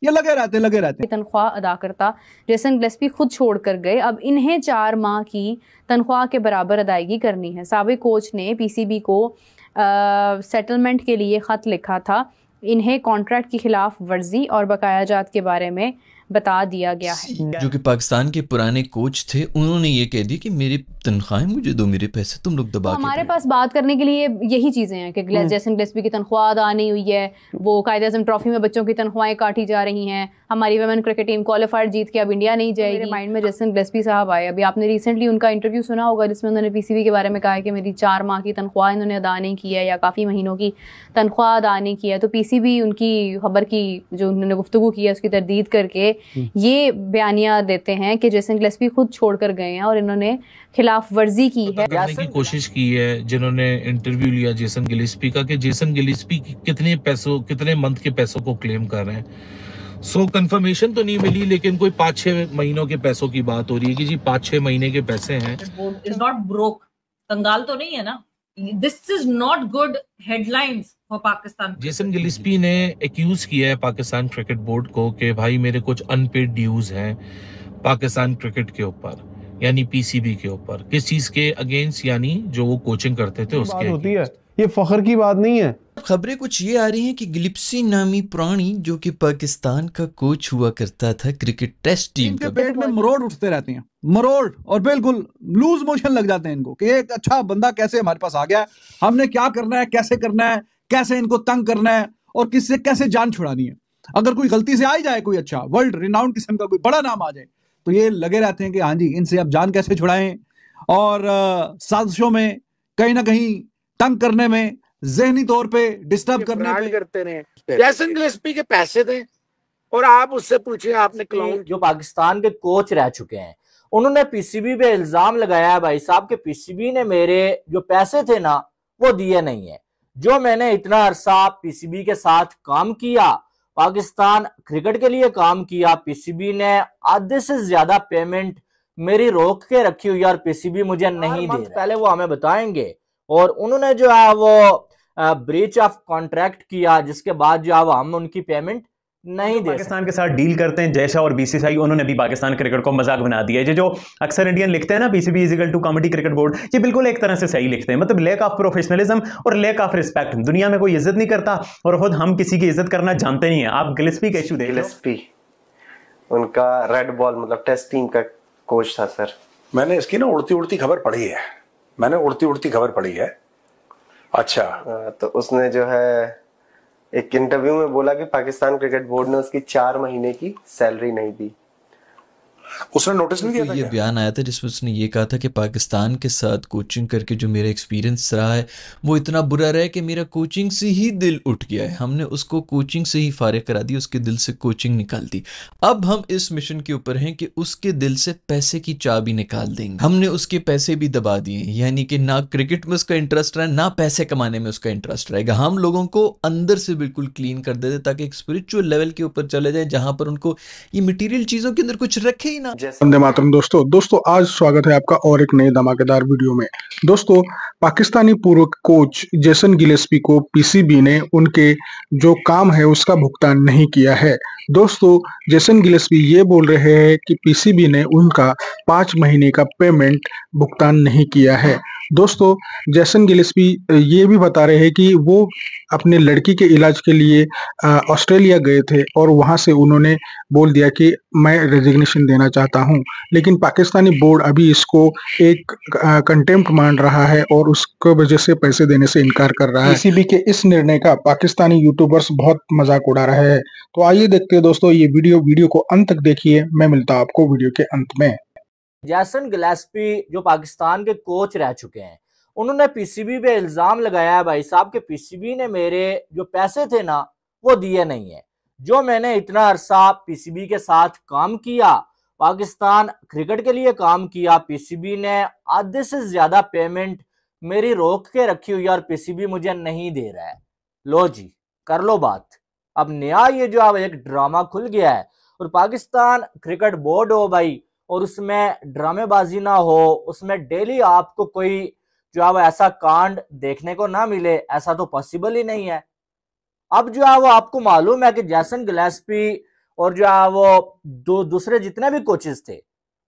ये लगे रहते तनख्वाह अदा करता जेसन गिलेस्पी खुद छोड़कर गए। अब इन्हें 4 माह की तनख्वाह के बराबर अदायगी करनी है। साबिक कोच ने पीसीबी को सेटलमेंट के लिए ख़त लिखा था। इन्हें कॉन्ट्रैक्ट की खिलाफ वर्जी और बकायाजात के बारे में बता दिया गया है। जो कि पाकिस्तान के पुराने कोच थे, उन्होंने ये कह दिया कि मेरी तनख्वाहें मुझे दो, मेरे पैसे तुम लोग दबा के हमारे पास बात करने के लिए यही चीज़ें हैं कि जेसन गिलेस्पी की तनख्वाह अदा नहीं हुई है, वो कायदे-ए-आज़म ट्रॉफी में बच्चों की तनख्वाहें काटी जा रही हैं, हमारी वुमेन क्रिकेट टीम क्वालिफायर जीत के अब इंडिया नहीं जाएगी। मेरे माइंड में जेसन गिलेस्पी साहब आए। अभी आपने रिसेंटली उनका इंटरव्यू सुना होगा जिसमें उन्होंने पीसीबी के बारे में कहा है कि मेरी 4 माह की तनख्वाह इन्होंने अदा नहीं की है या काफ़ी महीनों की तनख्वाह अदा नहीं की है। तो पीसीबी उनकी खबर की जो उन्होंने गुफ्तगू की है उसकी तरदीद करके ये बयानिया देते हैं कि जेसन गिलेस्पी खुद छोड़कर गए हैं और इन्होंने खिलाफ वर्जी की है। करने की कोशिश की है जिन्होंने इंटरव्यू लिया जेसन गिलेस्पी का, कि जेसन गिलेस्पी कितने मंथ के पैसों को क्लेम कर रहे हैं। सो कंफर्मेशन तो नहीं मिली, लेकिन कोई 5-6 महीनों के पैसों की बात हो रही है कि जी 5-6 महीने के पैसे हैं। इज नॉट ब्रोक, कंगाल तो नहीं है ना। This is not good headlines for Pakistan. Jason Gillespie ने एक्यूज किया है पाकिस्तान क्रिकेट बोर्ड को कि भाई मेरे कुछ अनपेड ड्यूज हैं पाकिस्तान क्रिकेट के ऊपर, यानी पीसीबी के ऊपर। किस चीज के अगेंस्ट? यानी जो वो कोचिंग करते थे उसके होती है। ये फखर की बात नहीं है। खबरें कुछ ये आ रही हैं कि गिलेस्पी नामी प्राणी जो कि पाकिस्तान का कोच हुआ करता था क्रिकेट टेस्ट टीम इनके पेट में मरोड़ उठते रहते हैं, मरोड़, और बिल्कुल लूज मोशन लग जाते हैं इनको कि एक अच्छा बंदा कैसे हमारे पास आ गया, हमने क्या करना है, कैसे करना है, कैसे इनको तंग करना है और किससे कैसे जान छुड़ानी है। अगर कोई गलती से आ जाए, कोई अच्छा वर्ल्ड रिनाउंड किस्म का कोई बड़ा नाम आ जाए, तो ये लगे रहते हैं कि हाँ जी इनसे अब जान कैसे छुड़ाएं और साजिशों में कहीं ना कहीं तंग करने में, ज़हनी तौर पे डिस्टर्ब करने पे करते रहे। जेसन गिलेस्पी के पैसे थे और आप उससे पूछिए, आपने क्लाउन जो पाकिस्तान के कोच रह चुके हैं उन्होंने पीसीबी पे इल्जाम लगाया है भाई साहब के पीसीबी ने मेरे जो पैसे थे ना वो दिए नहीं है। जो मैंने इतना अरसा पीसीबी के साथ काम किया, पाकिस्तान क्रिकेट के लिए काम किया, पीसीबी ने आधे से ज्यादा पेमेंट मेरी रोक के रखी हुई और पीसीबी मुझे नहीं दे रहा। पहले वो हमें बताएंगे। और उन्होंने जो है वो ब्रीच ऑफ कॉन्ट्रैक्ट किया, जिसके बाद जो है हम उनकी पेमेंट नहीं दे। पाकिस्तान के साथ डील करते हैं जयशाह और बीसीसीआई, उन्होंने भी पाकिस्तान क्रिकेट को मजाक बना दिया है। ये जो अक्सर इंडियन लिखते हैं ना PCB is equal to committee cricket board, ये बिल्कुल एक तरह से सही लिखते हैं। मतलब लैक ऑफ प्रोफेशनलिज्म और लैक ऑफ रिस्पेक्ट। दुनिया में कोई इज्जत नहीं करता और खुद हम किसी की इज्जत करना जानते नहीं है। आप गिलेस्पी का इशू देख लो। गिलेस्पी उनका रेड बॉल मतलब टेस्ट टीम का कोच था सर। मैंने इसकी ना उड़ती उड़ती खबर पढ़ी है। अच्छा, तो उसने जो है एक इंटरव्यू में बोला कि पाकिस्तान क्रिकेट बोर्ड ने उसकी 4 महीने की सैलरी नहीं दी। उसने नोटिस नहीं दिया था। ये बयान आया था जिसमें उसने ये कहा था कि पाकिस्तान के साथ कोचिंग करके जो मेरा एक्सपीरियंस रहा है वो इतना बुरा रहा है कि मेरा कोचिंग से ही दिल उठ गया है। हमने उसको कोचिंग से ही फारिग करा दी, उसके दिल से कोचिंग निकाल दी। अब हम इस मिशन के ऊपर हैं कि उसके दिल से पैसे की चाबी निकाल देंगे। हमने उसके पैसे भी दबा दिए, यानी कि ना क्रिकेट में उसका इंटरेस्ट रहा, ना पैसे कमाने में उसका इंटरेस्ट रहेगा। हम लोगों को अंदर से बिल्कुल क्लीन कर देते ताकि एक स्पिरिचुअल लेवल के ऊपर चले जाए जहां पर उनको ये मटीरियल चीजों के अंदर कुछ रखे ही ना। वंदे मातरम दोस्तों आज स्वागत है आपका और एक नए धमाकेदार वीडियो में। दोस्तों, पाकिस्तानी पूर्व कोच जेसन गिलेस्पी को पीसीबी ने उनके जो काम है उसका भुगतान नहीं किया है। दोस्तों, जेसन गिलेस्पी ये बोल रहे हैं कि पीसीबी ने उनका 5 महीने का पेमेंट भुगतान नहीं किया है। दोस्तों, जेसन गिलेस्पी ये भी बता रहे हैं कि वो अपने लड़की के इलाज के लिए ऑस्ट्रेलिया गए थे और वहां से उन्होंने बोल दिया कि मैं रेजिग्नेशन देना चाहता हूं, लेकिन पाकिस्तानी बोर्ड अभी इसको एक कंटेम्प्ट मान रहा है और उसको वजह से पैसे देने से इनकार कर रहा है। पीसीबी के इस निर्णय का पाकिस्तानी यूट्यूबर्स बहुत मजाक उड़ा रहे हैं। तो आइए देखते हैं दोस्तों ये वीडियो को अंत तक देखिए। मैं मिलता हूं आपको वीडियो के अंत में। जेसन गिलेस्पी जो पाकिस्तान के कोच रह चुके हैं उन्होंने पीसीबी पे इल्जाम लगाया है भाई साहब के पीसीबी ने मेरे जो पैसे थे ना वो दिए नहीं है। जो मैंने इतना अरसा पीसीबी के साथ काम किया, पाकिस्तान क्रिकेट के लिए काम किया, पीसीबी ने आधे से ज्यादा पेमेंट मेरी रोक के रखी हुई और पीसीबी मुझे नहीं दे रहा है। लो जी, कर लो बात। अब नया ये जो अब एक ड्रामा खुल गया है और पाकिस्तान क्रिकेट बोर्ड हो भाई और उसमें ड्रामेबाजी ना हो, उसमें डेली आपको कोई जो है वो ऐसा कांड देखने को ना मिले, ऐसा तो पॉसिबल ही नहीं है। अब जो है वो आपको मालूम है कि जेसन गिलेस्पी और जो है वो दूसरे जितने भी कोचेस थे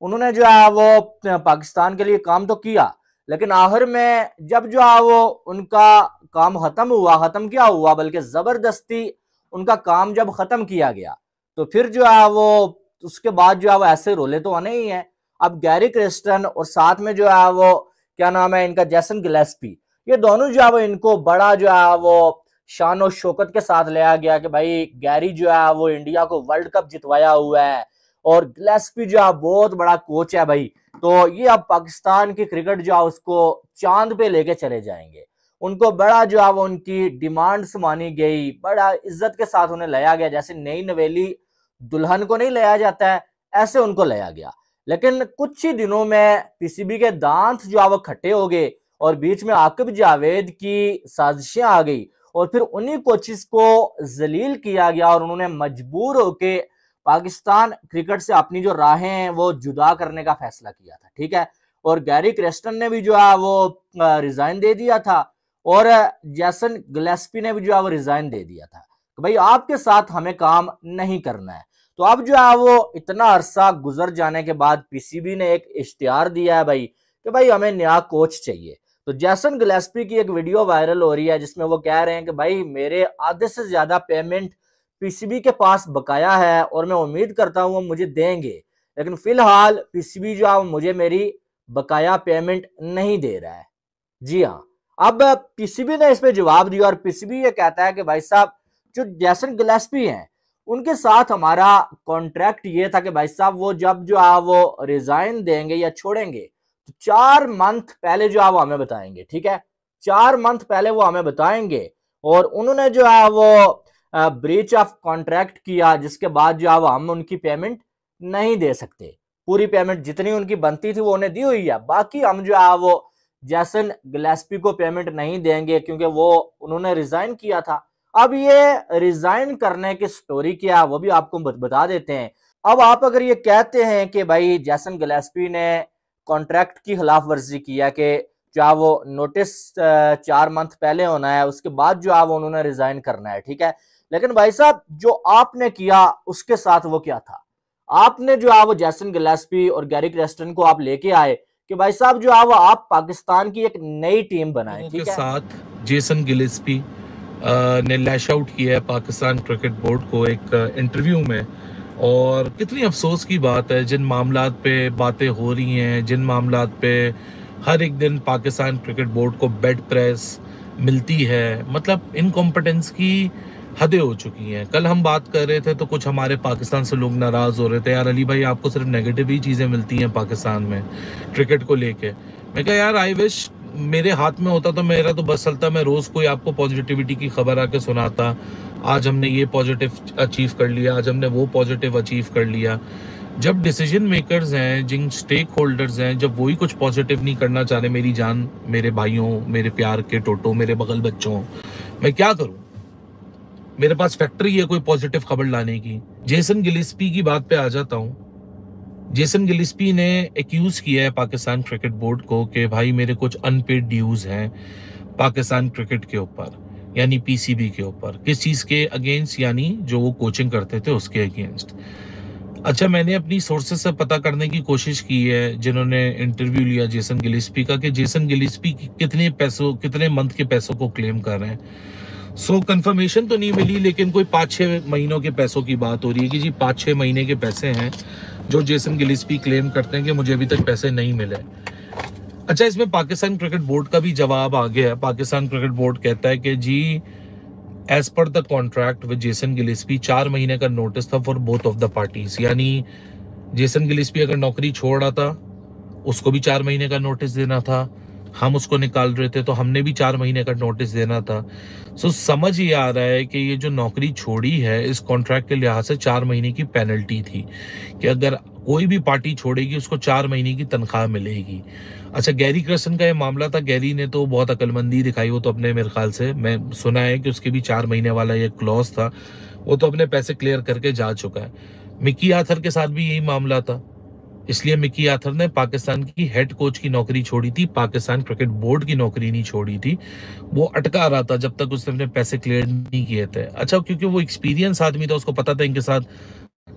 उन्होंने जो है वो पाकिस्तान के लिए काम तो किया, लेकिन आखिर में जब जो है वो उनका काम खत्म क्या हुआ बल्कि जबरदस्ती उनका काम जब खत्म किया गया तो फिर जो है वो उसके बाद जो है वो ऐसे रोले तो आने ही है। अब गैरी क्रेस्टन और साथ में जो है वो क्या नाम है इनका, जेसन गिलेस्पी, ये दोनों जो है वो इनको बड़ा जो है वो शान और शौकत के साथ लिया गया कि भाई गैरी जो है वो इंडिया को वर्ल्ड कप जितवाया हुआ है और गिलेस्पी जो है बहुत बड़ा कोच है भाई, तो ये अब पाकिस्तान की क्रिकेट जो है उसको चांद पे लेके चले जाएंगे। उनको बड़ा जो है वो उनकी डिमांड्स मानी गई, बड़ा इज्जत के साथ उन्हें लाया गया, जैसे नई नवेली दुल्हन को नहीं लाया जाता है ऐसे उनको लाया गया। लेकिन कुछ ही दिनों में पीसीबी के दांत जो है वो खट्टे हो गए और बीच में आकिब जावेद की साजिशें आ गई और फिर उन्हीं कोचेस को जलील किया गया और उन्होंने मजबूर होके पाकिस्तान क्रिकेट से अपनी जो राहें हैं वो जुदा करने का फैसला किया था, ठीक है। और गैरी क्रेस्टन ने भी जो है वो रिजाइन दे दिया था और जेसन गिलेस्पी ने भी जो है वो रिजाइन दे दिया था कि भाई आपके साथ हमें काम नहीं करना है। तो अब जो है वो इतना अरसा गुजर जाने के बाद पीसीबी ने एक इश्तिहार दिया है भाई कि भाई हमें नया कोच चाहिए। तो जेसन गिलेस्पी की एक वीडियो वायरल हो रही है जिसमें वो कह रहे हैं कि भाई मेरे आधे से ज्यादा पेमेंट पीसीबी के पास बकाया है और मैं उम्मीद करता हूँ वो मुझे देंगे, लेकिन फिलहाल पीसीबी जो है मुझे मेरी बकाया पेमेंट नहीं दे रहा है। जी हाँ, अब पीसीबी ने इस पे जवाब दिया और पीसीबी ये कहता है कि भाई साहब जो जेसन गिलेस्पी हैं उनके साथ हमारा कॉन्ट्रैक्ट ये था कि भाई साहब वो जब जो है वो रिजाइन देंगे या छोड़ेंगे तो 4 मंथ पहले जो है वो हमें बताएंगे, ठीक है। 4 मंथ पहले वो हमें बताएंगे और उन्होंने जो है वो ब्रीच ऑफ कॉन्ट्रैक्ट किया, जिसके बाद जो है वो हम उनकी पेमेंट नहीं दे सकते। पूरी पेमेंट जितनी उनकी बनती थी वो उन्हें दी हुई है, बाकी हम जो है वो जेसन गिलेस्पी को पेमेंट नहीं देंगे क्योंकि वो उन्होंने रिजाइन किया था। अब ये रिजाइन करने की स्टोरी क्या है वो भी आपको बता देते हैं। अब आप अगर ये कहते हैं कि भाई जेसन गिलेस्पी ने कॉन्ट्रैक्ट की खिलाफ वर्जी किया कि जो वो नोटिस 4 मंथ पहले होना है उसके बाद जो है वो उन्होंने रिजाइन करना है, ठीक है। लेकिन भाई साहब जो आपने किया उसके साथ वो क्या था, आपने जो है वो जेसन गिलेस्पी और गैरी क्रेस्टन को आप लेके आए कि भाई साहब जो है वो आप पाकिस्तान की एक नई टीम बनाए, ठीक है। साथ जेसन गिलेस्पी ने लैश आउट किया है पाकिस्तान क्रिकेट बोर्ड को एक इंटरव्यू में, और कितनी अफसोस की बात है जिन मामलात पे बातें हो रही हैं, जिन मामलात पे हर एक दिन पाकिस्तान क्रिकेट बोर्ड को बेड प्रेस मिलती है, मतलब इनकॉम्पिटेंस की हदें हो चुकी हैं। कल हम बात कर रहे थे तो कुछ हमारे पाकिस्तान से लोग नाराज हो रहे थे, यार अली भाई आपको सिर्फ नेगेटिव ही चीज़ें मिलती हैं पाकिस्तान में क्रिकेट को लेके। मैं कहा यार आई विश मेरे हाथ में होता तो मेरा तो बस चलता, मैं रोज़ कोई आपको पॉजिटिविटी की खबर आके सुनाता, आज हमने ये पॉजिटिव अचीव कर लिया, आज हमने वो पॉजिटिव अचीव कर लिया। जब डिसीजन मेकर्स हैं, जिन स्टेक होल्डर्स हैं, जब वही कुछ पॉजिटिव नहीं करना चाह रहे, मेरी जान, मेरे भाइयों, मेरे प्यार के टोटो, मेरे बगल बच्चों, मैं क्या करूं? मेरे पास फैक्ट्री है कोई पॉजिटिव खबर लाने की। जेसन गिलेस्पी की बात पे आ जाता हूं। जेसन गिलेस्पी ने एक्यूज किया है पाकिस्तान क्रिकेट बोर्ड को कि भाई मेरे कुछ अनपेड ड्यूज हैं पाकिस्तान क्रिकेट के ऊपर, यानी पीसीबी के ऊपर। किस चीज़ के अगेंस्ट? यानी जो वो कोचिंग करते थे उसके अगेंस्ट। अच्छा, मैंने अपनी सोर्सेज से पता करने की कोशिश की है जिन्होंने इंटरव्यू लिया जेसन गिलेस्पी का, कि जेसन गिलेस्पी कितने मंथ के पैसों को क्लेम कर रहे हैं। सो कंफर्मेशन तो नहीं मिली, लेकिन कोई 5-6 महीनों के पैसों की बात हो रही है कि जी 5-6 महीने के पैसे हैं जो जेसन गिलेस्पी क्लेम करते हैं कि मुझे अभी तक पैसे नहीं मिले। अच्छा, इसमें पाकिस्तान क्रिकेट बोर्ड का भी जवाब आ गया। पाकिस्तान क्रिकेट बोर्ड कहता है कि जी एज पर the contract with Jason Gillespie 4 महीने का नोटिस था for both of the parties, यानी जेसन गिलेस्पी अगर नौकरी छोड़ रहा था उसको भी 4 महीने का नोटिस देना था, हम उसको निकाल रहे थे तो हमने भी 4 महीने का नोटिस देना था। सो समझ ये आ रहा है कि ये जो नौकरी छोड़ी है इस कॉन्ट्रैक्ट के लिहाज से 4 महीने की पेनल्टी थी कि अगर कोई भी पार्टी छोड़ेगी उसको 4 महीने की तनख्वाह मिलेगी। अच्छा, गैरी क्रेस्टन का ये मामला था, गैरी ने तो बहुत अक्लमंदी दिखाई, वो तो अपने, मेरे ख्याल से मैं सुना है कि उसके भी 4 महीने वाला ये क्लॉज था, वो तो अपने पैसे क्लियर करके जा चुका है। मिकी आर्थर के साथ भी यही मामला था, इसलिए मिकी आर्थर ने पाकिस्तान की हेड कोच की नौकरी छोड़ी थी, पाकिस्तान क्रिकेट बोर्ड की नौकरी नहीं छोड़ी थी। वो अटका रहा था जब तक उसने अपने पैसे क्लियर नहीं किए थे। अच्छा, क्योंकि वो एक्सपीरियंस आदमी था, उसको पता था इनके साथ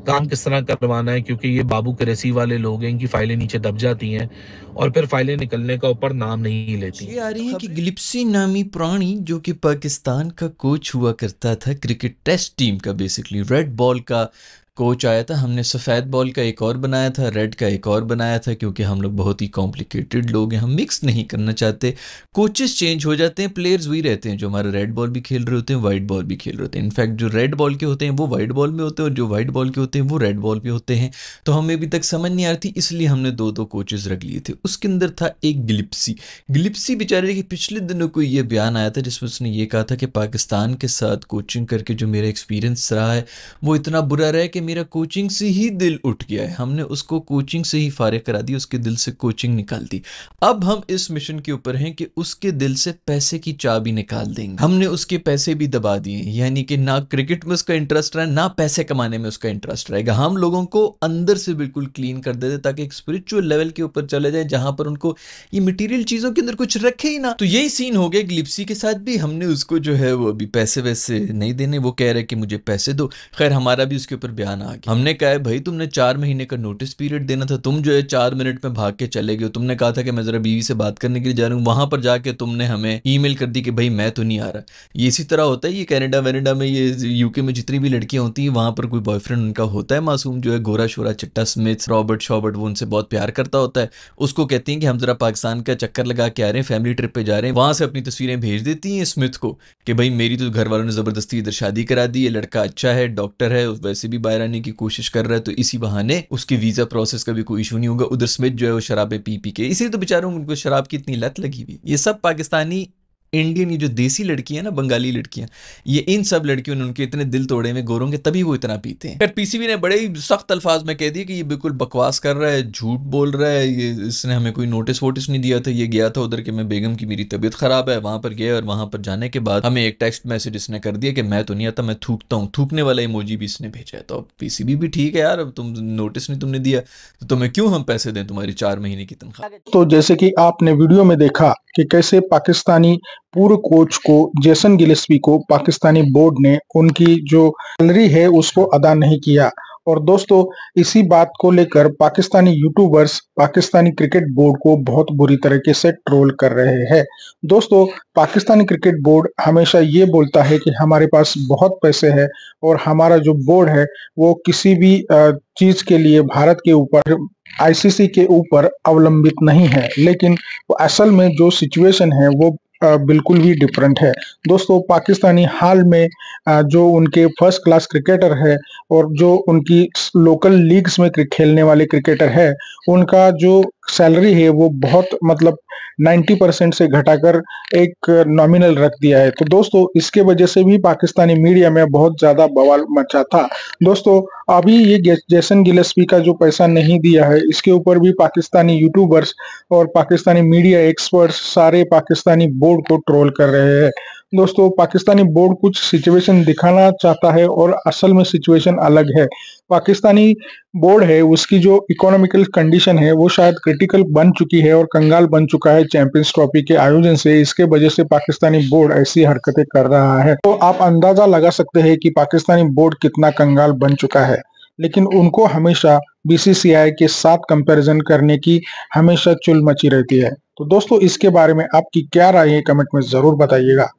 काम किस तरह करवाना है, क्योंकि ये बाबू करेसी वाले लोग हैं, इनकी फाइलें नीचे दब जाती हैं और फिर फाइलें निकलने का ऊपर नाम नहीं लेती। ये आ रही है कि गिलिप्सी नामी प्राणी जो कि पाकिस्तान का कोच हुआ करता था क्रिकेट टेस्ट टीम का, बेसिकली रेड बॉल का कोच आया था। हमने सफ़ेद बॉल का एक और बनाया था, रेड का एक और बनाया था, क्योंकि हम लोग बहुत ही कॉम्प्लिकेटेड लोग हैं, हम मिक्स नहीं करना चाहते। कोचेस चेंज हो जाते हैं, प्लेयर्स वही रहते हैं। जो हमारे रेड बॉल भी खेल रहे होते हैं, वाइट बॉल भी खेल रहे होते हैं। इनफैक्ट जो रेड बॉल के होते हैं वो वाइट बॉल में होते हैं, और जो वाइट बॉल के होते हैं वो रेड बॉल पे होते हैं। तो हमें अभी तक समझ नहीं आ रही थी, इसलिए हमने दो दो कोचेस रख लिए थे। उसके अंदर था एक गिलिप्सी बेचारे के पिछले दिनों को ये बयान आया था जिसमें उसने ये कहा था कि पाकिस्तान के साथ कोचिंग करके जो मेरा एक्सपीरियंस रहा है वो इतना बुरा रहा है कि मेरा कोचिंग से ही दिल उठ गया है। हमने उसको कोचिंग से ही फारिग करा दी, उसके दिल से कोचिंग निकाल दी। अब हम इस मिशन के ऊपर हैं कि उसके दिल से पैसे की चाबी निकाल देंगे। हमने उसके पैसे भी दबा दिए, यानी कि ना क्रिकेट में उसका इंटरेस्ट रहा, ना पैसे कमाने में उसका इंटरेस्ट रहेगा। हम लोगों को अंदर से बिल्कुल क्लीन कर देते ताकि एक स्पिरिचुअल लेवल के ऊपर चले जाए जहां पर उनको ये मटेरियल चीजों के अंदर कुछ रखे ही ना। तो यही सीन हो गया गिलिप्सी के साथ भी। हमने उसको जो है वो अभी पैसे वैसे नहीं देने, वो कह रहे कि मुझे पैसे दो। खैर हमारा भी उसके ऊपर बयान आ गया। हमने कहा है भाई तुमने 4 महीने का नोटिस पीरियड देना था, तुम जो है 4 मिनट में भाग के चले गए। तुमने कहा था कि मैं जरा बीवी से बात करने के लिए जा रहा हूँ, वहां पर जाके तुमने हमें ईमेल कर दी कि भाई मैं तो नहीं आ रहा। ये इसी तरह होता है, ये कनाडा वैनेडा में, ये यूके में जितनी भी लड़कियां होती हैं वहां पर कोई बॉयफ्रेंड उनका होता है मासूम, जो है गोरा शोरा चिट्टा स्मिथ रॉबर्ट शॉबर्ट, वो उनसे बहुत प्यार करता होता है। उसको कहती हैं कि हम जरा पाकिस्तान का चक्कर लगा के आ रहे हैं, फैमिली ट्रिप पे जा रहे हैं। वहां से अपनी तस्वीरें भेज देती हैं स्मिथ को कि भाई मेरी तो घर वालों ने जबरदस्ती इधर शादी करा दी, ये लड़का अच्छा है, डॉक्टर है, वैसे भी बाहर आने की कोशिश कर रहा है, तो इसी बहाने उसकी वीजा प्रोसेस का भी कोई इशू नहीं होगा। उधर स्मिथ जो है वो शराबें पी पी के, इसीलिए तो बेचारों उनको शराब की इतनी लत लगी हुई। ये सब पाकिस्तानी इंडियन, ये जो देसी लड़कियां ना, बंगाली लड़कियां, ये इन सब लड़कियों ने उनके इतने दिल तोड़े में गोरों के, तभी वो इतना पीते हैं। फिर पीसीबी ने बड़े ही सख्त अल्फाज में कह दिया कि ये बिल्कुल बकवास कर रहा है, झूठ बोल रहा है, ये इसने हमें कोई नोटिस वोटिस नहीं दिया था। ये गया था उधर कि मैं बेगम की मेरी तबीयत खराब है, वहां पर गया और वहां पर जाने के बाद हमें एक टेक्स्ट मैसेज इसने कर दिया कि मैं तो नहीं आता, मैं थूकता हूँ। थूकने वाला इमोजी भी इसने भेजा है। तो अब पीसीबी भी ठीक है यार, अब तुम नोटिस नहीं तुमने दिया तो तुम्हें क्यों हम पैसे दें तुम्हारी 4 महीने की तनख्वाह। तो जैसे कि आपने वीडियो में देखा कि कैसे पाकिस्तानी पूर्व कोच को जेसन गिलेस्पी को पाकिस्तानी बोर्ड ने उनकी जो सैलरी है उसको अदा नहीं किया। और दोस्तों इसी बात को लेकर Pakistani YouTubers Pakistani cricket board को बहुत बुरी तरीके से ट्रोल कर रहे हैं। दोस्तों पाकिस्तानी क्रिकेट बोर्ड हमेशा ये बोलता है कि हमारे पास बहुत पैसे हैं और हमारा जो बोर्ड है वो किसी भी चीज के लिए भारत के ऊपर, आईसीसी के ऊपर अवलंबित नहीं है। लेकिन वो असल में जो सिचुएशन है वो बिल्कुल भी डिफरेंट है। दोस्तों पाकिस्तानी हाल में जो उनके फर्स्ट क्लास क्रिकेटर है और जो उनकी लोकल लीग्स में खेलने वाले क्रिकेटर है, उनका जो सैलरी है वो बहुत मतलब 90% से घटाकर एक नॉमिनल रख दिया है। तो दोस्तों इसके वजह से भी पाकिस्तानी मीडिया में बहुत ज्यादा बवाल मचा था। दोस्तों अभी ये जेसन गिलेस्पी का जो पैसा नहीं दिया है, इसके ऊपर भी पाकिस्तानी यूट्यूबर्स और पाकिस्तानी मीडिया एक्सपर्ट्स सारे पाकिस्तानी बोर्ड को ट्रोल कर रहे हैं। दोस्तों पाकिस्तानी बोर्ड कुछ सिचुएशन दिखाना चाहता है और असल में सिचुएशन अलग है। पाकिस्तानी बोर्ड है उसकी जो इकोनॉमिकल कंडीशन है वो शायद क्रिटिकल बन चुकी है और कंगाल बन चुका है चैंपियंस ट्रॉफी के आयोजन से। इसके वजह से पाकिस्तानी बोर्ड ऐसी हरकतें कर रहा है। तो आप अंदाजा लगा सकते हैं कि पाकिस्तानी बोर्ड कितना कंगाल बन चुका है। लेकिन उनको हमेशा बीसीसीआई के साथ कंपैरिजन करने की हमेशा चुल मची रहती है। तो दोस्तों इसके बारे में आपकी क्या राय है, कमेंट में जरूर बताइएगा।